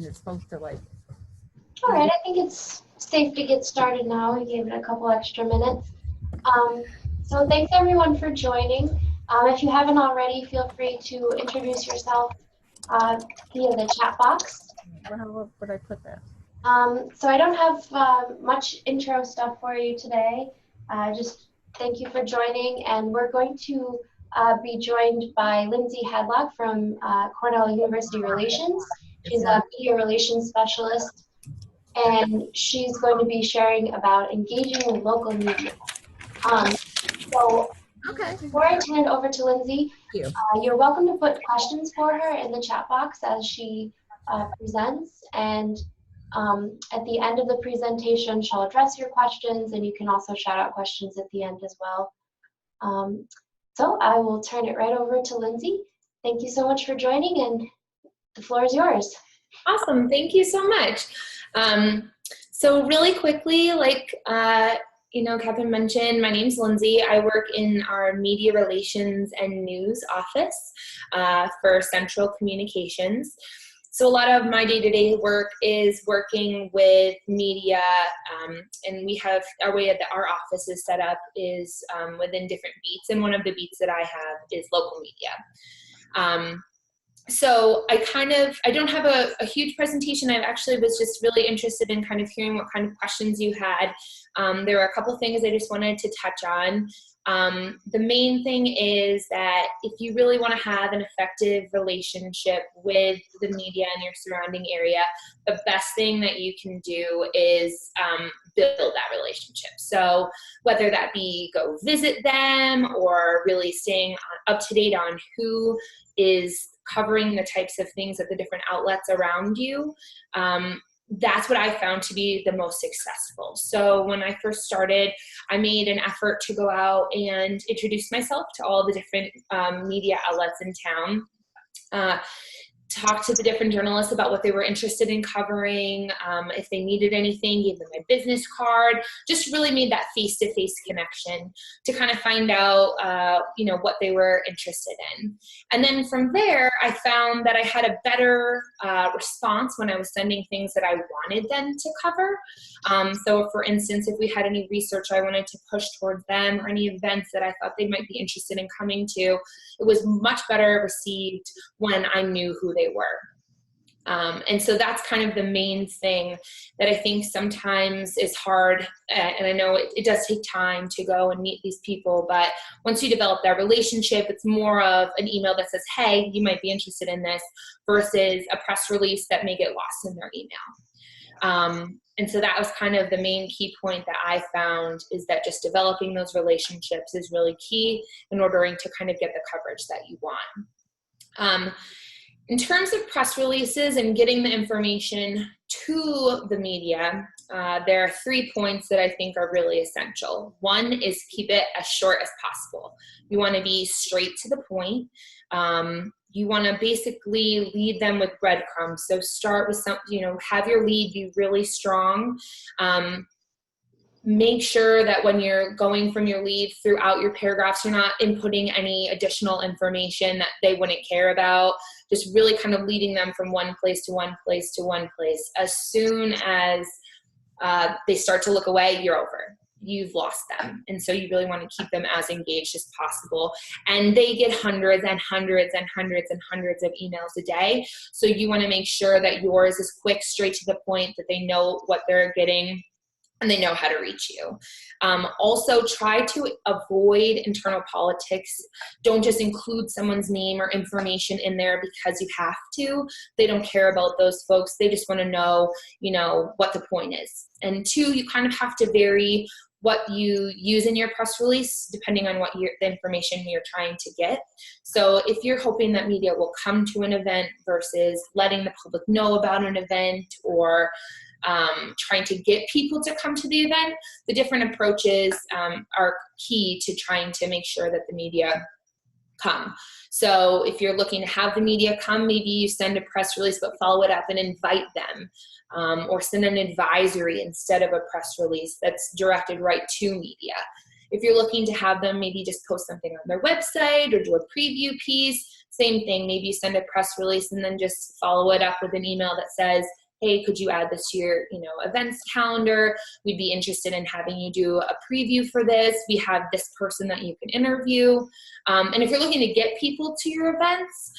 and it's supposed to like. All right, I think it's safe to get started now. We gave it a couple extra minutes. So thanks everyone for joining. If you haven't already, feel free to introduce yourself via the chat box. Where would I put that? So I don't have much intro stuff for you today. Just thank you for joining, and we're going to be joined by Lindsey Hadlock from Cornell University Relations. She's a media relations specialist, and she's going to be sharing about engaging with local media. Before I turn it over to Lindsey, you're welcome to put questions for her in the chat box as she presents, and at the end of the presentation, she'll address your questions, and you can also shout out questions at the end as well. So I will turn it right over to Lindsey. Thank you so much for joining, and the floor is yours. Awesome, thank you so much. So really quickly, like Catherine mentioned, my name's Lindsey. I work in our media relations and news office for Central Communications. So a lot of my day-to-day work is working with media, and we have our way that our office is set up is within different beats, and one of the beats that I have is local media. So I don't have a huge presentation. I actually was just really interested in kind of hearing what kind of questions you had. There were a couple things I just wanted to touch on. The main thing is that if you really want to have an effective relationship with the media in your surrounding area, the best thing that you can do is build that relationship. So whether that be go visit them or really staying up to date on who is covering the types of things at the different outlets around you, that's what I found to be the most successful. So when I first started, I made an effort to go out and introduce myself to all the different media outlets in town, talk to the different journalists about what they were interested in covering, if they needed anything, gave them my business card, just really made that face-to-face connection to kind of find out, what they were interested in. And then from there, I found that I had a better response when I was sending things that I wanted them to cover. So for instance, if we had any research I wanted to push towards them or any events that I thought they might be interested in coming to, it was much better received when I knew who they were. And so that's kind of the main thing that I think sometimes is hard. And I know it does take time to go and meet these people, but once you develop that relationship, it's more of an email that says, hey, you might be interested in this, versus a press release that may get lost in their email. And so that was kind of the main key point that I found, is that just developing those relationships is really key in order to kind of get the coverage that you want. In terms of press releases and getting the information to the media, there are 3 points that I think are really essential. One is keep it as short as possible. You want to be straight to the point. You want to basically lead them with breadcrumbs. So start with have your lead be really strong. Make sure that when you're going from your lead throughout your paragraphs, you're not inputting any additional information that they wouldn't care about. Just really kind of leading them from one place to one place to one place. As soon as they start to look away, you're over. You've lost them. And so you really want to keep them as engaged as possible. And they get hundreds and hundreds and hundreds and hundreds of emails a day. So you want to make sure that yours is quick, straight to the point, that they know what they're getting and they know how to reach you. Also, try to avoid internal politics. Don't just include someone's name or information in there because you have to. They don't care about those folks. They just want to know, what the point is. And 2, you kind of have to vary what you use in your press release depending on what the information you're trying to get. So if you're hoping that media will come to an event versus letting the public know about an event, or trying to get people to come to the event, the different approaches are key to trying to make sure that the media come. So if you're looking to have the media come, maybe you send a press release but follow it up and invite them, or send an advisory instead of a press release that's directed right to media. If you're looking to have them maybe just post something on their website or do a preview piece, same thing, maybe you send a press release and then just follow it up with an email that says, hey, could you add this to your, events calendar? We'd be interested in having you do a preview for this. We have this person that you can interview. And if you're looking to get people to your events,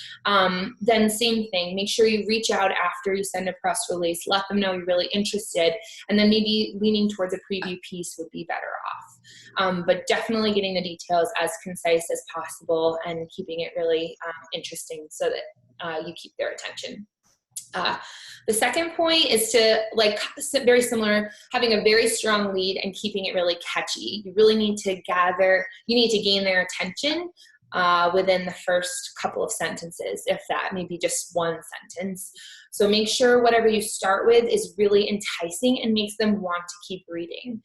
then same thing. Make sure you reach out after you send a press release, let them know you're really interested, and then maybe leaning towards a preview piece would be better off. But definitely getting the details as concise as possible and keeping it really interesting so that you keep their attention. The second point is to, very similar, having a very strong lead and keeping it really catchy. You really need to gain their attention within the first couple of sentences, if that, maybe just one sentence. So make sure whatever you start with is really enticing and makes them want to keep reading.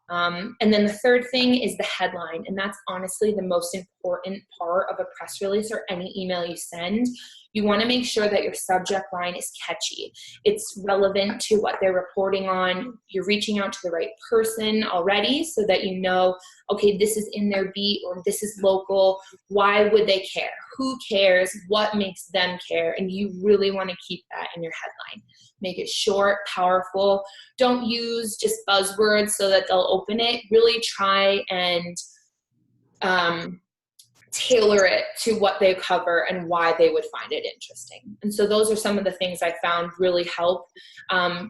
And then the third thing is the headline, and that's honestly the most important part of a press release or any email you send. You want to make sure that your subject line is catchy. It's relevant to what they're reporting on. You're reaching out to the right person already so that you know, okay, this is in their beat or this is local. Why would they care? Who cares? What makes them care? And you really want to keep that in your headline. Make it short, powerful. Don't use just buzzwords so that they'll open it. Really try and tailor it to what they cover and why they would find it interesting. And so those are some of the things I found really help.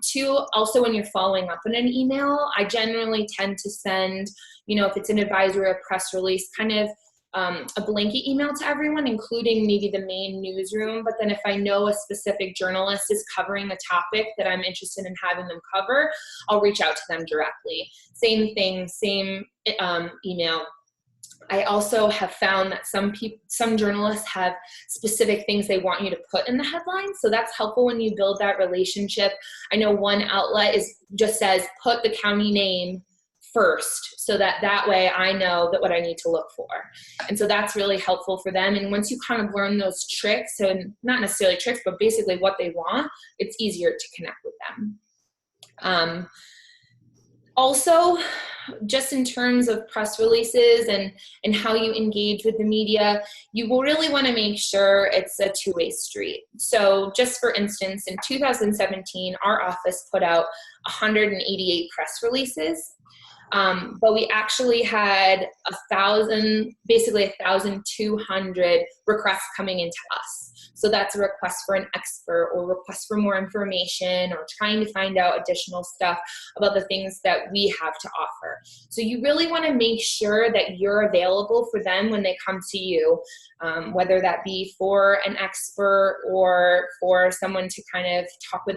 Two, also when you're following up in an email, I generally tend to send, if it's an advisory or press release, kind of a blanket email to everyone, including maybe the main newsroom. But then if I know a specific journalist is covering a topic that I'm interested in having them cover, I'll reach out to them directly. Same thing, same email. I also have found that some journalists have specific things they want you to put in the headline. So that's helpful when you build that relationship. I know one outlet just says, put the county name first, so that way I know that what I need to look for. And so that's really helpful for them. And once you kind of learn those tricks, so not necessarily tricks, but basically what they want, it's easier to connect with them. Also, just in terms of press releases and how you engage with the media, you will really want to make sure it's a two-way street. So just for instance, in 2017, our office put out 188 press releases, but we actually had 1,200 requests coming into us. So that's a request for an expert or request for more information or trying to find out additional stuff about the things that we have to offer. So you really want to make sure that you're available for them when they come to you, whether that be for an expert or for someone to kind of talk to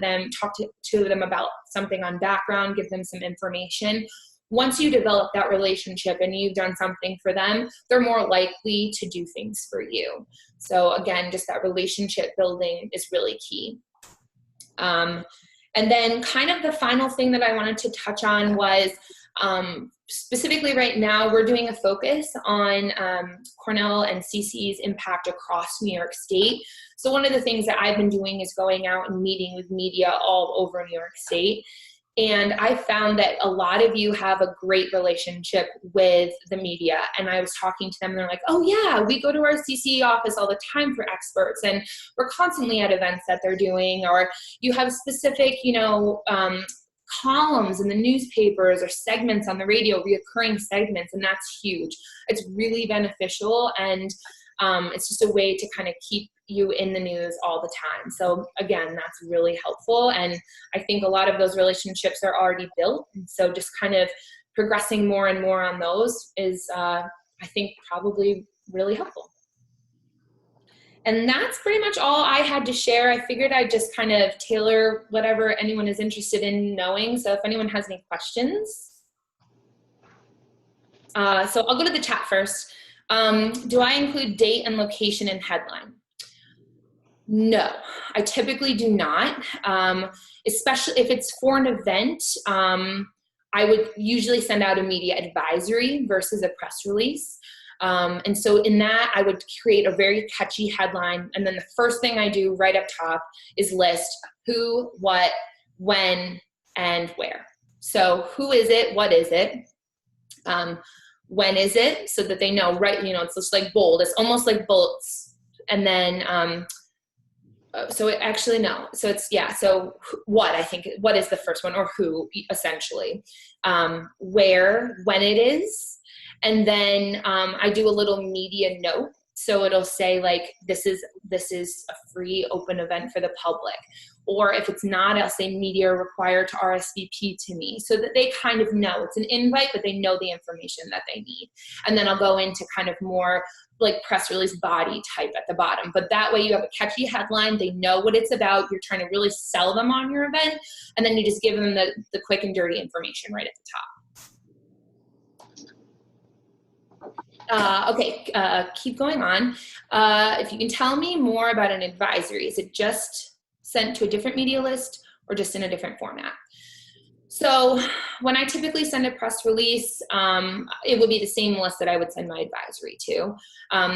them about something on background, give them some information. Once you develop that relationship and you've done something for them, they're more likely to do things for you. So again, just that relationship building is really key. And then kind of the final thing that I wanted to touch on was specifically right now, we're doing a focus on Cornell and CCE's impact across New York State. So one of the things that I've been doing is going out and meeting with media all over New York State. And I found that a lot of you have a great relationship with the media. And I was talking to them and they're like, oh yeah, we go to our CCE office all the time for experts and we're constantly at events that they're doing, or you have specific, columns in the newspapers or segments on the radio, reoccurring segments, and that's huge. It's really beneficial, and it's just a way to kind of keep you in the news all the time. So again, that's really helpful. And I think a lot of those relationships are already built. And so just kind of progressing more and more on those is, I think, probably really helpful. And that's pretty much all I had to share. I figured I'd just kind of tailor whatever anyone is interested in knowing. So if anyone has any questions. So I'll go to the chat first. Do I include date and location in headline? No, I typically do not, especially if it's for an event. I would usually send out a media advisory versus a press release. And so in that, I would create a very catchy headline. And then the first thing I do right up top is list who, what, when, and where. So who is it? What is it? When is it? So that they know, right? It's just like bold. It's almost like bullets and then, so it actually, no. So it's, yeah. So what, I think, what is the first one, or who, essentially, where, when it is. And then I do a little media note. So it'll say like, this is a free open event for the public. Or if it's not, I'll say media are required to RSVP to me, so that they kind of know it's an invite, but they know the information that they need. And then I'll go into kind of more like press release body type at the bottom. But that way you have a catchy headline, they know what it's about, you're trying to really sell them on your event, and then you just give them the quick and dirty information right at the top. Okay, keep going on. If you can tell me more about an advisory, is it just sent to a different media list or just in a different format? So when I typically send a press release, it would be the same list that I would send my advisory to.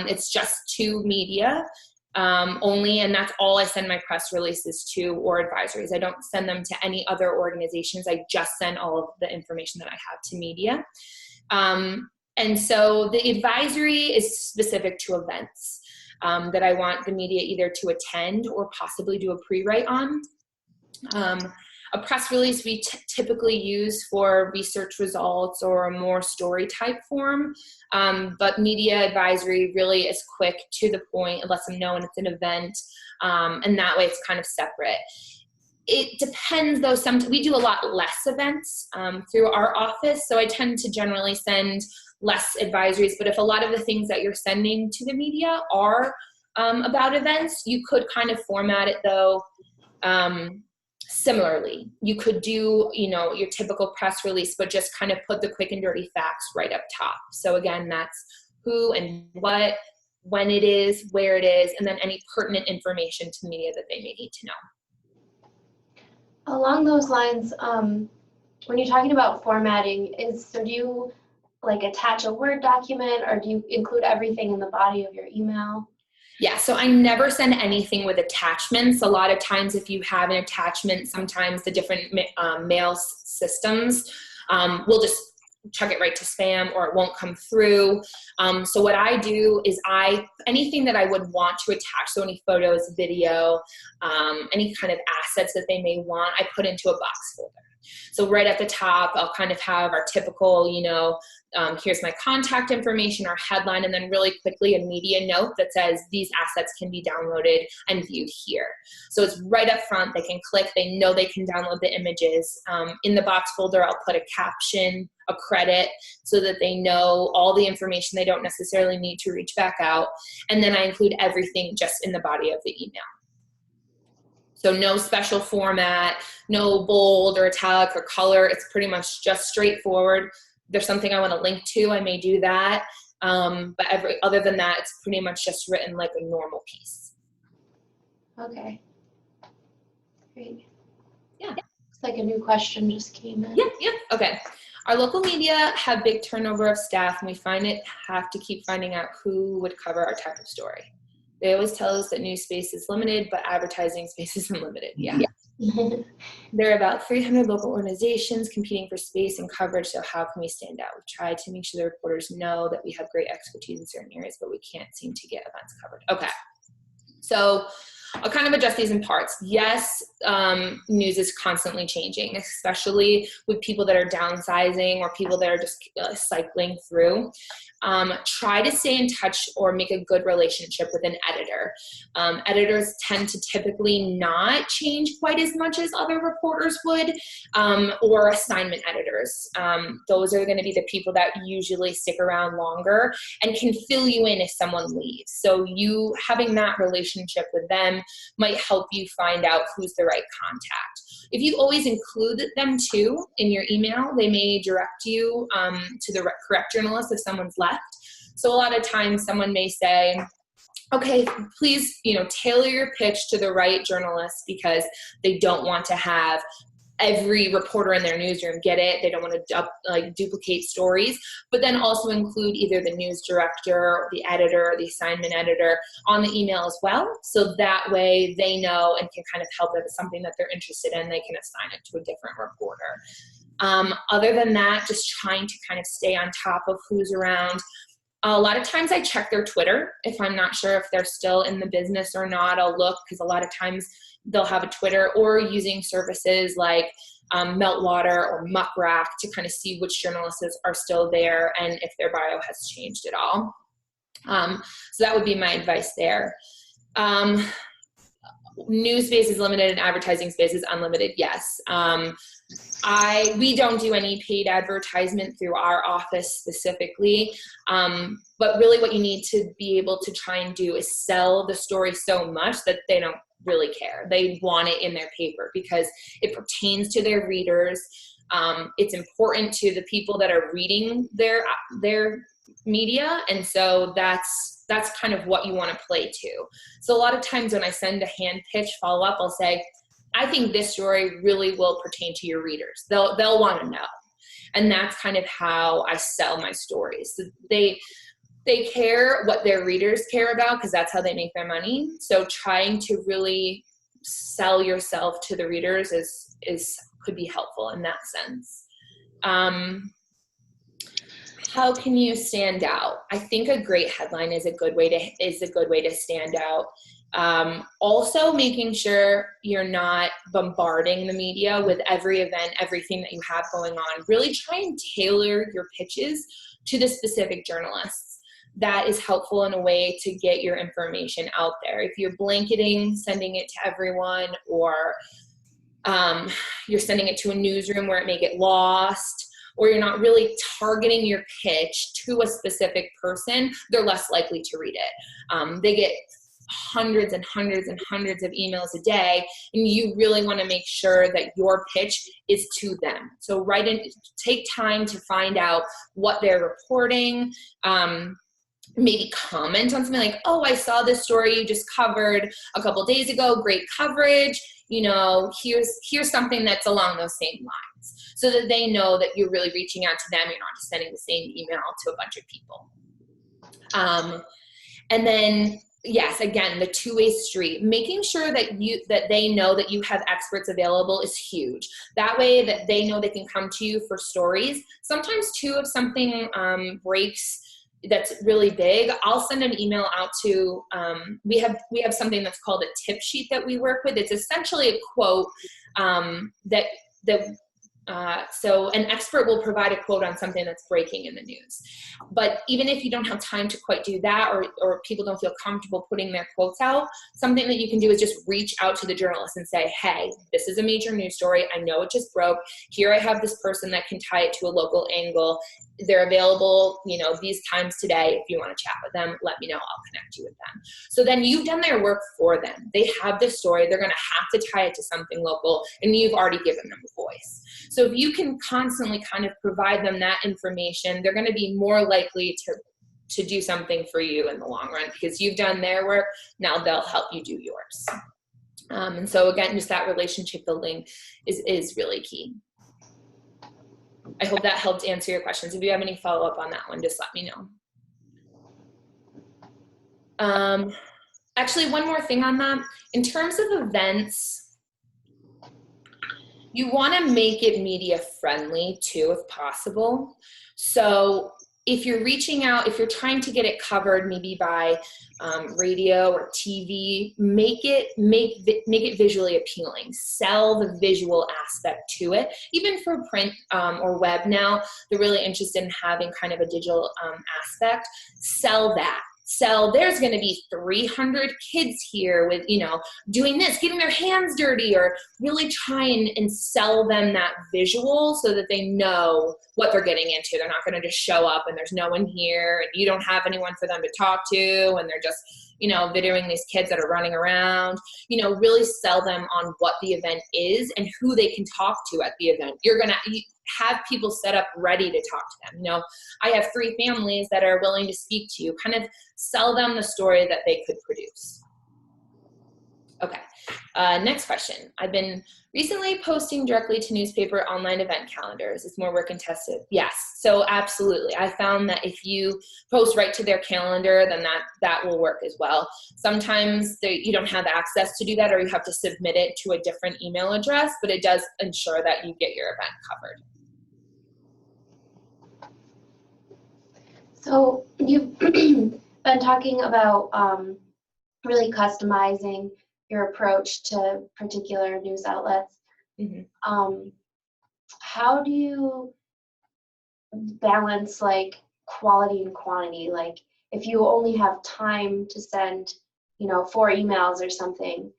It's just to media only, and that's all I send my press releases to, or advisories. I don't send them to any other organizations. I just send all of the information that I have to media. And so the advisory is specific to events that I want the media either to attend or possibly do a pre-write on. A press release we typically use for research results or a more story type form, but media advisory really is quick, to the point. It lets them know when it's an event, and that way it's kind of separate. It depends though. Sometimes we do a lot less events through our office, so I tend to generally send less advisories. But if a lot of the things that you're sending to the media are about events, you could kind of format it though similarly. You could do, you know, your typical press release, but just kind of put the quick and dirty facts right up top. So again, that's who and what, when it is, where it is, and then any pertinent information to media that they may need to know. Along those lines, when you're talking about formatting, do you like attach a Word document, or do you include everything in the body of your email? Yeah, so I never send anything with attachments. A lot of times if you have an attachment, sometimes the different mail systems will just chuck it right to spam, or it won't come through. So what I do is anything that I would want to attach, so any photos, video, any kind of assets that they may want, I put into a box folder. So right at the top, I'll kind of have our typical, you know, here's my contact information, our headline, and then really quickly a media note that says these assets can be downloaded and viewed here. So it's right up front. They can click, they know they can download the images. In the box folder, I'll put a caption, a credit, so that they know all the information. They don't necessarily need to reach back out. And then I include everything just in the body of the email. So no special format, no bold or italic or color. It's pretty much just straightforward. If there's something I want to link to, I may do that. But other than that, it's pretty much just written like a normal piece. Okay. Great. Yeah. Looks like a new question just came in. Yeah. Okay. Our local media have big turnover of staff, and we have to keep finding out who would cover our type of story. They always tell us that news space is limited, but advertising space is unlimited. Yeah. There are about 300 local organizations competing for space and coverage, so how can we stand out? We've tried to make sure the reporters know that we have great expertise in certain areas, but we can't seem to get events covered. Okay. So I'll kind of adjust these in parts. Yes, news is constantly changing, especially with people that are downsizing or people that are just cycling through. Try to stay in touch or make a good relationship with an editor. Editors tend to typically not change quite as much as other reporters would, or assignment editors. Those are going to be the people that usually stick around longer and can fill you in if someone leaves. So you having that relationship with them might help you find out who's the right contact. If you always include them too in your email, they may direct you to the correct journalist if someone's left. So a lot of times someone may say, okay, please, tailor your pitch to the right journalist, because they don't want to have every reporter in their newsroom get it. They don't want to duplicate stories, but then also include either the news director, the editor, the assignment editor on the email as well. So that way they know and can kind of help if it's something that they're interested in, they can assign it to a different reporter. Other than that, just trying to kind of stay on top of who's around. A lot of times I check their Twitter. If I'm not sure if they're still in the business or not, I'll look, because a lot of times they'll have a Twitter, or using services like Meltwater or Muckrack to kind of see which journalists are still there and if their bio has changed at all. So that would be my advice there. News space is limited and advertising space is unlimited. Yes. We don't do any paid advertisement through our office specifically. But really what you need to be able to try and do is sell the story so much that they don't really care. They want it in their paper because it pertains to their readers. It's important to the people that are reading their media. And so that's kind of what you want to play to. So a lot of times when I send a hand pitch follow-up, I'll say, I think this story really will pertain to your readers. They'll want to know. And that's kind of how I sell my stories. So they care what their readers care about, because that's how they make their money. So trying to really sell yourself to the readers could be helpful in that sense. How can you stand out? I think a great headline is a good way to stand out. Also making sure you're not bombarding the media with every event, everything that you have going on. Really try and tailor your pitches to the specific journalists. That is helpful in a way to get your information out there. If you're blanketing, sending it to everyone, or you're sending it to a newsroom where it may get lost, or you're not really targeting your pitch to a specific person, they're less likely to read it. They get hundreds and hundreds and hundreds of emails a day, and you really want to make sure that your pitch is to them. So take time to find out what they're reporting. Maybe comment on something like, oh, I saw this story you just covered a couple days ago, great coverage. Here's something that's along those same lines, so that they know that you're really reaching out to them. You're not just sending the same email to a bunch of people. And then, yes, again, the two-way street, making sure that they know that you have experts available is huge. That way that they know they can come to you for stories. Sometimes too, if something breaks that's really big, I'll send an email out to, we have something that's called a tip sheet that we work with. It's essentially a quote so an expert will provide a quote on something that's breaking in the news. But even if you don't have time to quite do that, or people don't feel comfortable putting their quotes out, something that you can do is just reach out to the journalist and say, hey, this is a major news story. I know it just broke. Here I have this person that can tie it to a local angle. They're available, these times today. If you want to chat with them, let me know. I'll connect you with them. So then you've done their work for them. They have this story. They're going to have to tie it to something local, and you've already given them a voice. So if you can constantly kind of provide them that information, they're going to be more likely to do something for you in the long run, because you've done their work. Now they'll help you do yours. And so again, just that relationship building is really key. I hope that helped answer your questions. If you have any follow-up on that one, just let me know. Actually, one more thing on that. In terms of events, you want to make it media friendly too, if possible. So if you're reaching out, if you're trying to get it covered maybe by radio or TV, make it visually appealing. Sell the visual aspect to it. Even for print or web now, they're really interested in having kind of a digital aspect. Sell that. So there's going to be 300 kids here with, doing this, getting their hands dirty, or really try and sell them that visual so that they know what they're getting into. They're not going to just show up and there's no one here and you don't have anyone for them to talk to, and they're just, videoing these kids that are running around. Really sell them on what the event is and who they can talk to at the event. You're going to have people set up ready to talk to them. I have 3 families that are willing to speak to you. Kind of sell them the story that they could produce. Okay, next question. I've been recently posting directly to newspaper online event calendars. It's more work intensive. Yes, so absolutely. I found that if you post right to their calendar, then that will work as well. Sometimes you don't have access to do that, or you have to submit it to a different email address, but it does ensure that you get your event covered. So you've been talking about really customizing your approach to particular news outlets. Mm-hmm. How do you balance like quality and quantity? Like if you only have time to send, 4 emails or something,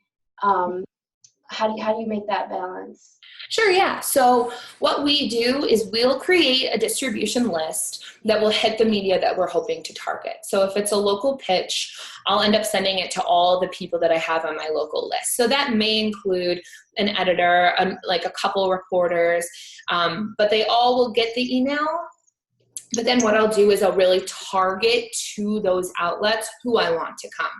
how do you make that balance? Sure, yeah. So what we do is we'll create a distribution list that will hit the media that we're hoping to target. So if it's a local pitch, I'll end up sending it to all the people that I have on my local list. So that may include an editor, like a couple reporters, but they all will get the email. But then what I'll do is I'll really target to those outlets who I want to come.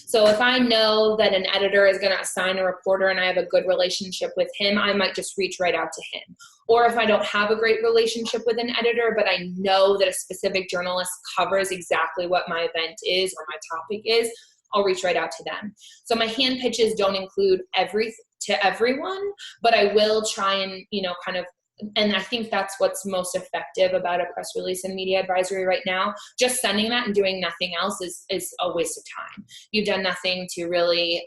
So if I know that an editor is going to assign a reporter and I have a good relationship with him, I might just reach right out to him. Or if I don't have a great relationship with an editor, but I know that a specific journalist covers exactly what my event is or my topic is, I'll reach right out to them. So my hand pitches don't include to everyone, but I will try and, and I think that's what's most effective about a press release and media advisory right now. Just sending that and doing nothing else is a waste of time. You've done nothing to really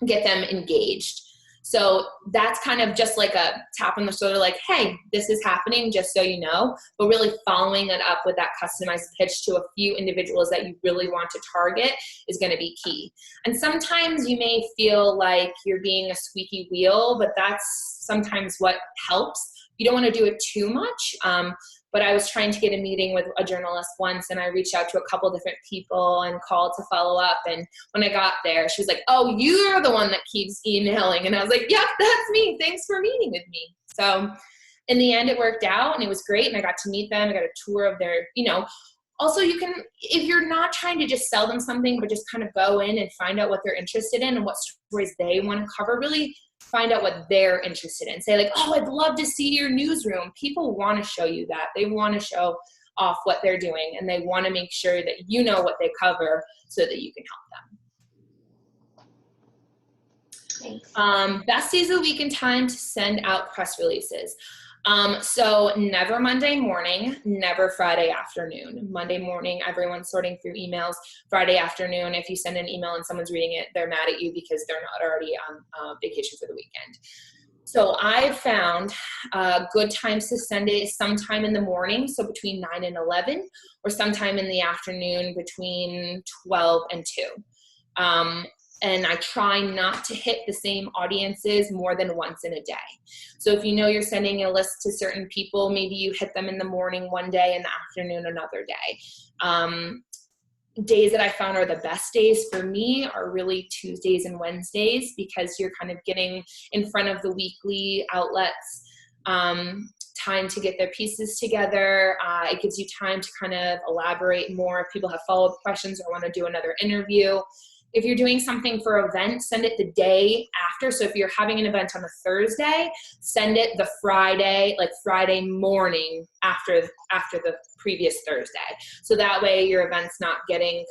get them engaged. So that's kind of just like a tap on the shoulder, like, hey, this is happening, just so you know, but really following it up with that customized pitch to a few individuals that you really want to target is going to be key. And sometimes you may feel like you're being a squeaky wheel, but that's sometimes what helps. You don't want to do it too much. But I was trying to get a meeting with a journalist once, and I reached out to a couple different people and called to follow up. And when I got there, she was like, oh, you're the one that keeps emailing. And I was like, yep, that's me. Thanks for meeting with me. So in the end, it worked out and it was great. And I got to meet them. I got a tour of their, also you can, if you're not trying to just sell them something, but just kind of go in and find out what they're interested in and what stories they want to cover, really find out what they're interested in. Say like, oh, I'd love to see your newsroom. People want to show you that. They want to show off what they're doing, and they want to make sure that you know what they cover so that you can help them. Thanks. Best days of the week and time to send out press releases. So never Monday morning, never Friday afternoon. Monday morning, everyone's sorting through emails. Friday afternoon, if you send an email and someone's reading it, they're mad at you because they're not already on vacation for the weekend. So I found good times to send it sometime in the morning, so between 9 and 11, or sometime in the afternoon between 12 and 2. And I try not to hit the same audiences more than once in a day. So if you know you're sending a list to certain people, maybe you hit them in the morning one day, in the afternoon another day. Days that I found are the best days for me are really Tuesdays and Wednesdays, because you're kind of getting in front of the weekly outlets, time to get their pieces together. It gives you time to kind of elaborate more if people have follow-up questions or want to do another interview. If you're doing something for an event, send it the day after. So if you're having an event on a Thursday, send it the Friday, like Friday morning after the previous Thursday. So that way your event's not getting,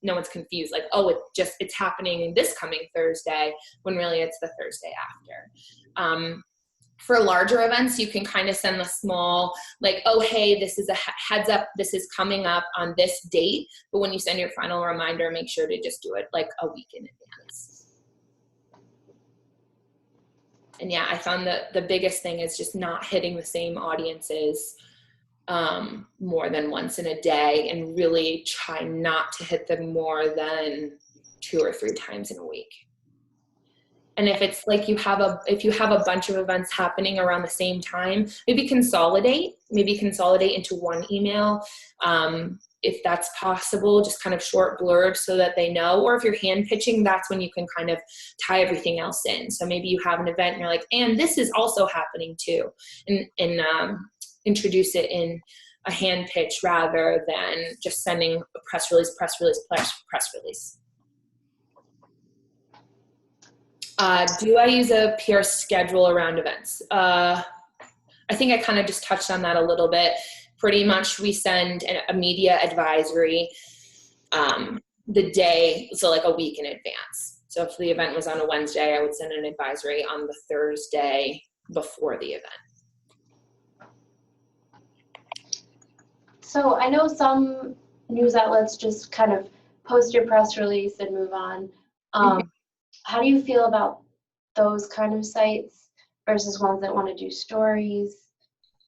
no one's confused. Like, oh, it's happening this coming Thursday, when really it's the Thursday after. For larger events, you can kind of send a small, like, oh, hey, this is a heads up, this is coming up on this date. But when you send your final reminder, make sure to just do it like a week in advance. And yeah, I found that the biggest thing is just not hitting the same audiences more than once in a day, and really try not to hit them more than 2 or 3 times in a week. And if it's like if you have a bunch of events happening around the same time, maybe consolidate into one email. If that's possible, just kind of short blurbs so that they know. Or if you're hand pitching, that's when you can kind of tie everything else in. So maybe you have an event and you're like, and this is also happening too. And introduce it in a hand pitch rather than just sending a press release. Do I use a PR schedule around events? I think I kind of just touched on that a little bit. Pretty much we send a media advisory the day, so like a week in advance. So if the event was on a Wednesday, I would send an advisory on the Thursday before the event. So I know some news outlets just kind of post your press release and move on. How do you feel about those kind of sites versus ones that want to do stories?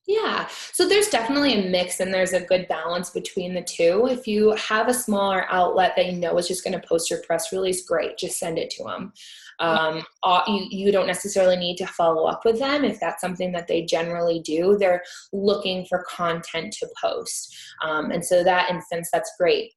Yeah, so there's definitely a mix and there's a good balance between the two. If you have a smaller outlet that you know is just going to post your press release, great, just send it to them. You don't necessarily need to follow up with them if that's something that they generally do. They're looking for content to post. And so that instance, that's great.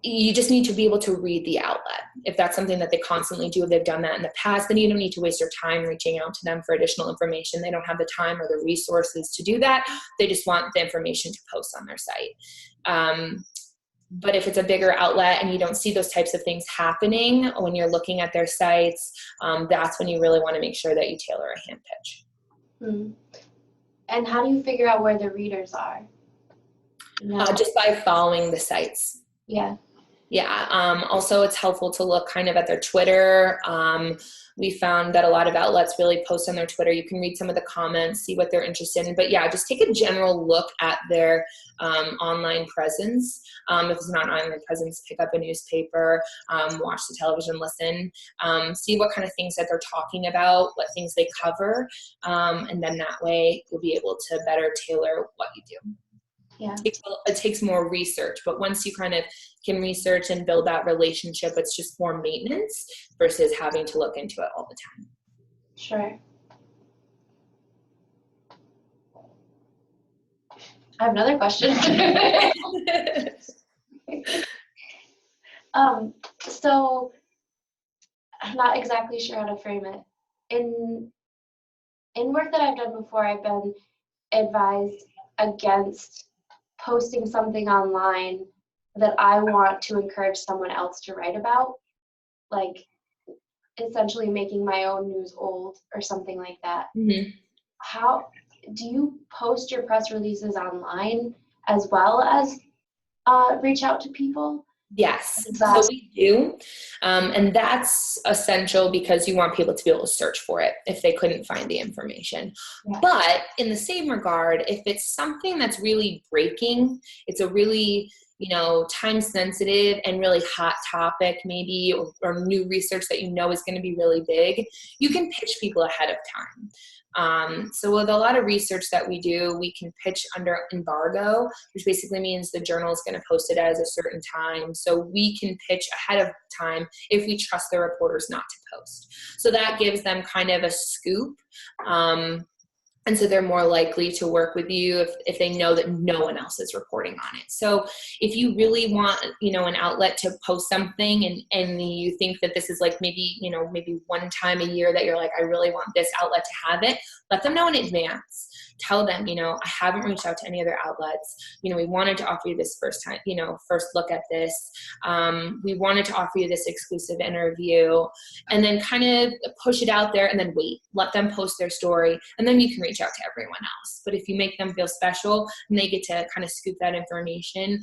You just need to be able to read the outlet. If that's something that they constantly do, if they've done that in the past, then you don't need to waste your time reaching out to them for additional information. They don't have the time or the resources to do that. They just want the information to post on their site. But if it's a bigger outlet and you don't see those types of things happening when you're looking at their sites, that's when you really want to make sure that you tailor a hand pitch. And how do you figure out where the readers are? Just by following the sites. Yeah. Also, it's helpful to look kind of at their Twitter. We found that a lot of outlets really post on their Twitter. You can read some of the comments, see what they're interested in. But yeah, just take a general look at their online presence. If it's not an online presence, pick up a newspaper, watch the television, listen, see what kind of things that they're talking about, what things they cover. And then that way you'll be able to better tailor what you do. Yeah. It takes more research, but once you kind of can research and build that relationship, it's just more maintenance versus having to look into it all the time. Sure. I have another question. So I'm not exactly sure how to frame it. In work that I've done before, I've been advised against posting something online that I want to encourage someone else to write about, like essentially making my own news old or something like that. How do you post your press releases online as well as reach out to people? Yes, so we do. And that's essential because you want people to be able to search for it if they couldn't find the information. Yeah. But in the same regard, if it's something that's really breaking, it's a really, time sensitive and really hot topic maybe, or new research that you know is going to be really big, you can pitch people ahead of time. So with a lot of research that we do, we can pitch under embargo, which basically means the journal is going to post it at a certain time. So we can pitch ahead of time if we trust the reporters not to post. So that gives them kind of a scoop. And so they're more likely to work with you if they know that no one else is reporting on it. So if you really want, an outlet to post something and you think that this is like maybe one time a year that you're like, I really want this outlet to have it, let them know in advance. Tell them, I haven't reached out to any other outlets. We wanted to offer you this first look at this. We wanted to offer you this exclusive interview, and then kind of push it out there and then wait, let them post their story, and then you can reach out to everyone else. But if you make them feel special and they get to kind of scoop that information,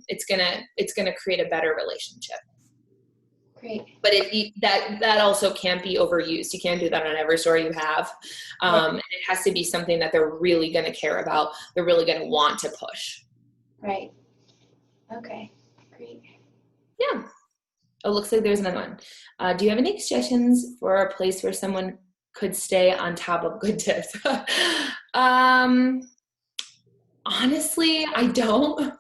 it's gonna create a better relationship. Great. But that also can't be overused. You can't do that on every story you have. And it has to be something that they're really going to care about. They're really going to want to push. Right. Okay. Great. Yeah. Oh, looks like there's another one. Do you have any suggestions for a place where someone could stay on top of good tips? Honestly, I don't.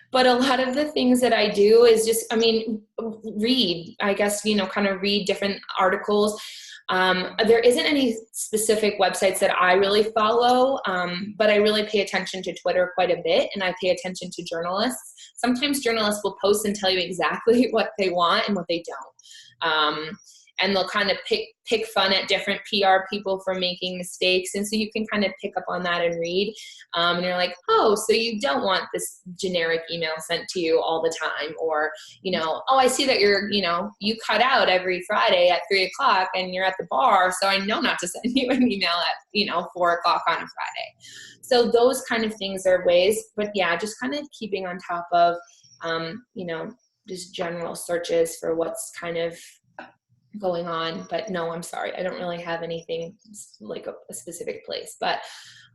But a lot of the things that I do is just, read, I guess, kind of read different articles. There isn't any specific websites that I really follow, but I really pay attention to Twitter quite a bit, and I pay attention to journalists. Sometimes journalists will post and tell you exactly what they want and what they don't. And they'll kind of pick fun at different PR people for making mistakes. And so you can kind of pick up on that and read. And you're like, oh, so you don't want this generic email sent to you all the time. Or, oh, I see that you cut out every Friday at 3:00 and you're at the bar. So I know not to send you an email at, 4:00 on a Friday. So those kind of things are ways. But yeah, just kind of keeping on top of, just general searches for what's kind of going on, but no, I'm sorry. I don't really have anything like a specific place, but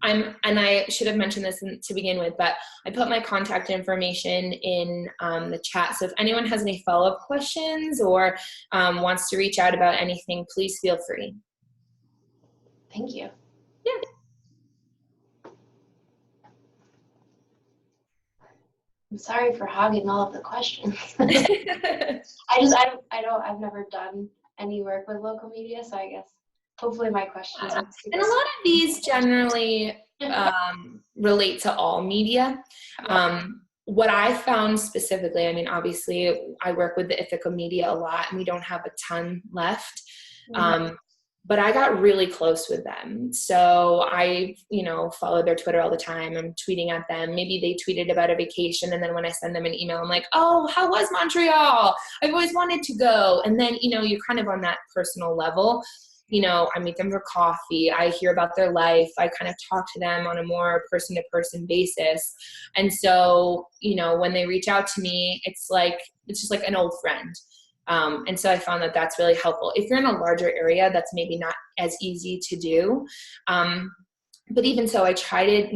and I should have mentioned this to begin with, but I put my contact information in the chat. So if anyone has any follow-up questions or wants to reach out about anything, please feel free. Thank you. Yeah. I'm sorry for hogging all of the questions. I've never done any work with local media, so I guess hopefully my questions are super. And a lot of these generally relate to all media. What I found specifically, I mean, obviously I work with the Ithaca media a lot and we don't have a ton left. But I got really close with them. So I, follow their Twitter all the time. I'm tweeting at them. Maybe they tweeted about a vacation. And then when I send them an email, I'm like, oh, how was Montreal? I've always wanted to go. And then, you're kind of on that personal level. I meet them for coffee. I hear about their life. I kind of talk to them on a more person-to-person basis. And so, when they reach out to me, it's just like an old friend. And so I found that that's really helpful. If you're in a larger area, that's maybe not as easy to do. But even so, I tried it,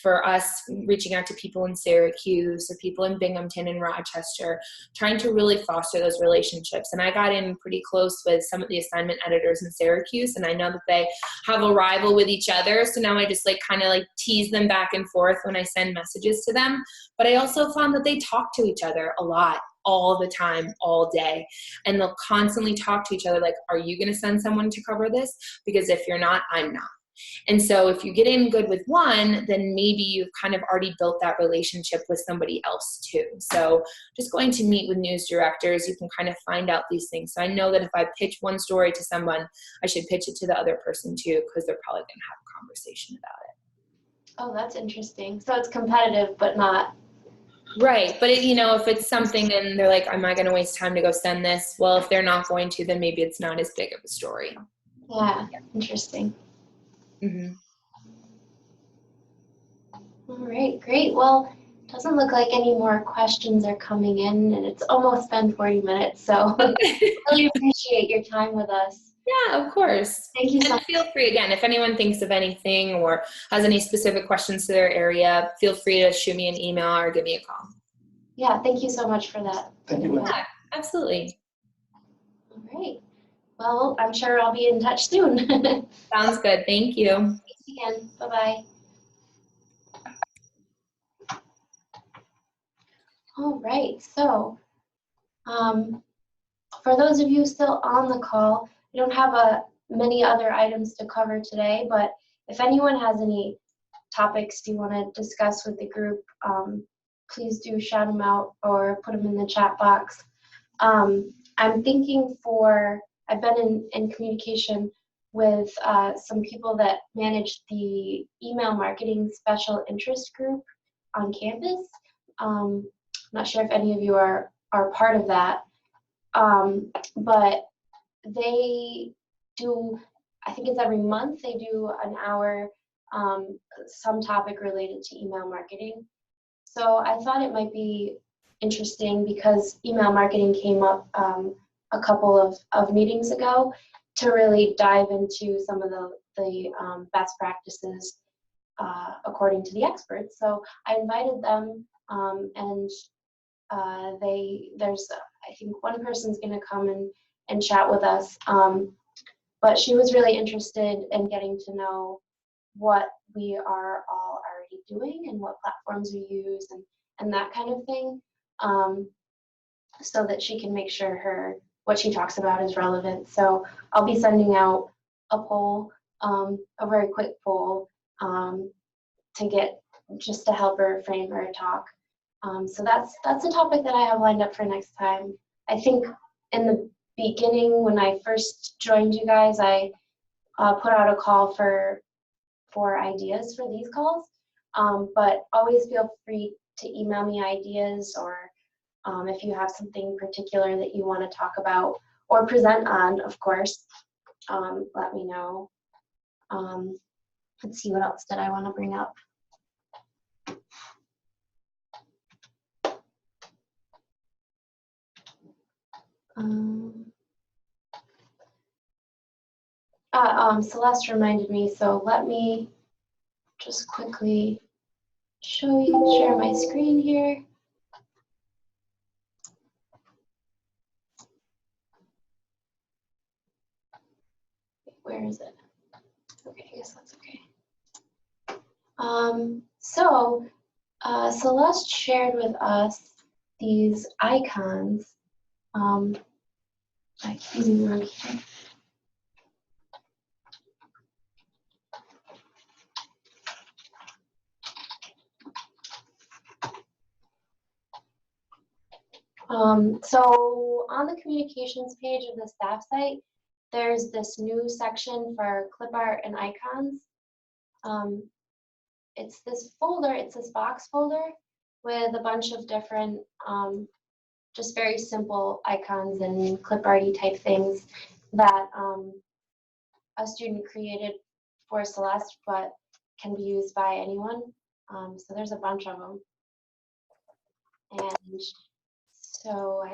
for us reaching out to people in Syracuse or people in Binghamton and Rochester, trying to really foster those relationships. And I got in pretty close with some of the assignment editors in Syracuse, and I know that they have a rival with each other. So now I just kind of tease them back and forth when I send messages to them. But I also found that they talk to each other a lot, all the time, all day. And they'll constantly talk to each other like, are you going to send someone to cover this? Because if you're not, I'm not. And so if you get in good with one, then maybe you've kind of already built that relationship with somebody else too. So just going to meet with news directors, you can kind of find out these things. So I know that if I pitch one story to someone, I should pitch it to the other person too, because they're probably going to have a conversation about it. Oh, that's interesting. So it's competitive, but not. Right. But if it's something and they're like, am I going to waste time to go send this? Well, if they're not going to, then maybe it's not as big of a story. Yeah. Interesting. Mm-hmm. All right, great. Well, doesn't look like any more questions are coming in, and it's almost been 40 minutes, so really appreciate your time with us. Yeah, of course. Thank you so much. And feel free, again, if anyone thinks of anything or has any specific questions to their area, feel free to shoot me an email or give me a call. Yeah, thank you so much for that. Thank you. Yeah, absolutely. All right. Well, I'm sure I'll be in touch soon. Sounds good. Thank you. Thanks again. Bye-bye. All right. So for those of you still on the call, we don't have many other items to cover today, but if anyone has any topics you want to discuss with the group, please do shout them out or put them in the chat box. I'm thinking I've been in communication with some people that manage the email marketing special interest group on campus. I'm not sure if any of you are part of that, but they do, I think it's every month, they do an hour, some topic related to email marketing. So I thought it might be interesting because email marketing came up a couple of meetings ago to really dive into some of the best practices according to the experts. So I invited them and there's I think one person's going to come and chat with us, but she was really interested in getting to know what we are all already doing and what platforms we use and that kind of thing, so that she can make sure what she talks about is relevant. So I'll be sending out a poll, a very quick poll, just to help her frame her talk. So that's a topic that I have lined up for next time. I think in the beginning, when I first joined you guys, I put out a call for ideas for these calls, but always feel free to email me ideas, or if you have something particular that you want to talk about or present on, of course, let me know. Let's see, what else did I want to bring up? Celeste reminded me, so let me just quickly share my screen here. Where is it? Okay, I guess that's okay. Celeste shared with us these icons. Using the wrong key. So on the communications page of the staff site, there's this new section for clip art and icons. It's this folder, it's this box folder with a bunch of different, just very simple icons and clip arty type things that a student created for Celeste, but can be used by anyone. So there's a bunch of them. And so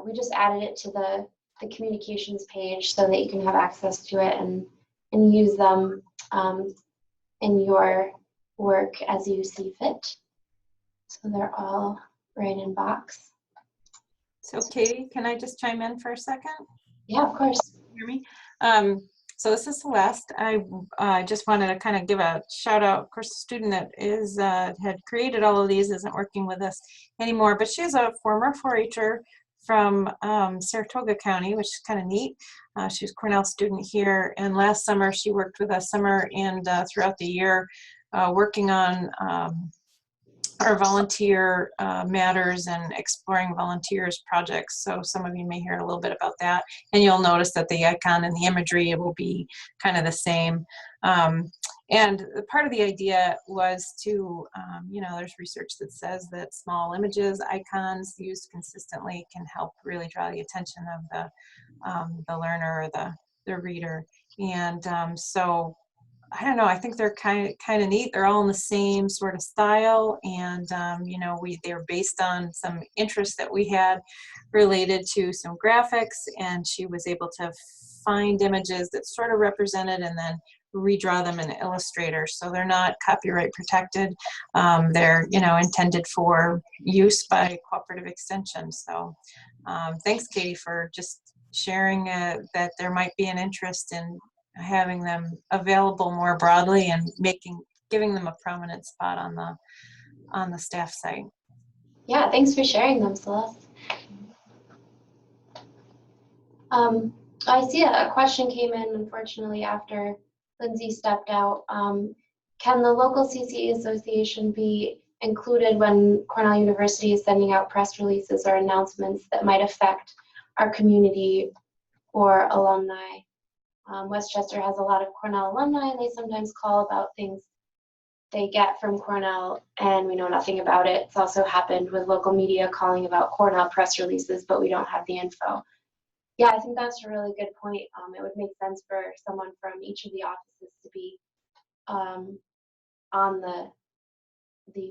we just added it to the communications page so that you can have access to it and use them in your work as you see fit. So they're all right in box. So Katie, can I just chime in for a second? Yeah, of course. Can you hear me? So this is Celeste. I just wanted to kind of give a shout out. Of course, the student that is had created all of these isn't working with us anymore, but she's a former 4-H'er from Saratoga County, which is kind of neat. She was a Cornell student here, and last summer she worked with us summer and throughout the year working on our volunteer matters and exploring volunteers projects. So some of you may hear a little bit about that, and you'll notice that the icon and the imagery will be kind of the same. And part of the idea was to, you know, there's research that says that small images, icons used consistently can help really draw the attention of the learner or the reader. And so I don't know, I think they're kind of neat. They're all in the same sort of style, and you know, they're based on some interests that we had related to some graphics, and she was able to find images that sort of represented and then redraw them in Illustrator. So they're not copyright protected. They're, you know, intended for use by cooperative extension. So thanks, Katie, for just sharing that there might be an interest in having them available more broadly and giving them a prominent spot on the staff site. Yeah, thanks for sharing them, Celeste. I see a question came in, unfortunately, after Lindsey stepped out. Can the local CCE association be included when Cornell University is sending out press releases or announcements that might affect our community or alumni? Westchester has a lot of Cornell alumni, and they sometimes call about things they get from Cornell, and we know nothing about it. It's also happened with local media calling about Cornell press releases, but we don't have the info. Yeah, I think that's a really good point. It would make sense for someone from each of the offices to be on the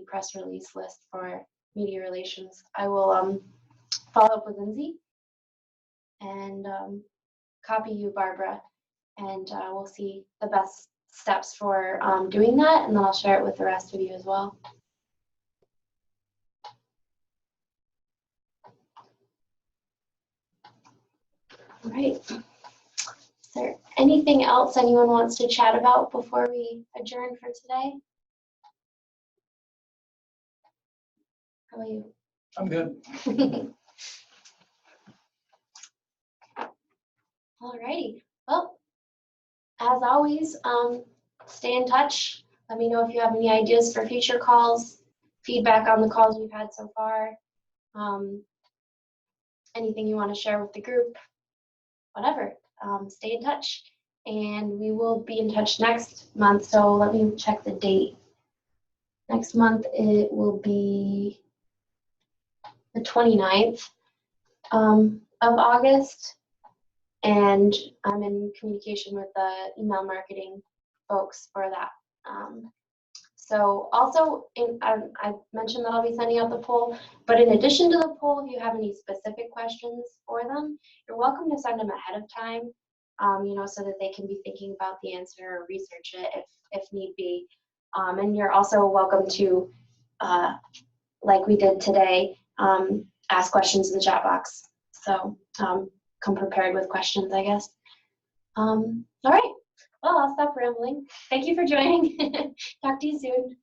press release list for media relations. I will follow up with Lindsey and copy you, Barbara, and we'll see the best steps for doing that, and then I'll share it with the rest of you as well. All right. Is there anything else anyone wants to chat about before we adjourn for today? How about you? I'm good. All righty. Well, as always, stay in touch. Let me know if you have any ideas for future calls, feedback on the calls we've had so far, anything you want to share with the group, whatever. Stay in touch, and we will be in touch next month. So let me check the date. Next month it will be the 29th of August, and I'm in communication with the email marketing folks for that. So also, I mentioned that I'll be sending out the poll, but in addition to the poll, if you have any specific questions for them, you're welcome to send them ahead of time. so that they can be thinking about the answer or research it if need be. And you're also welcome to, like we did today, ask questions in the chat box. So come prepared with questions, I guess. All right, well, I'll stop rambling. Thank you for joining. Talk to you soon.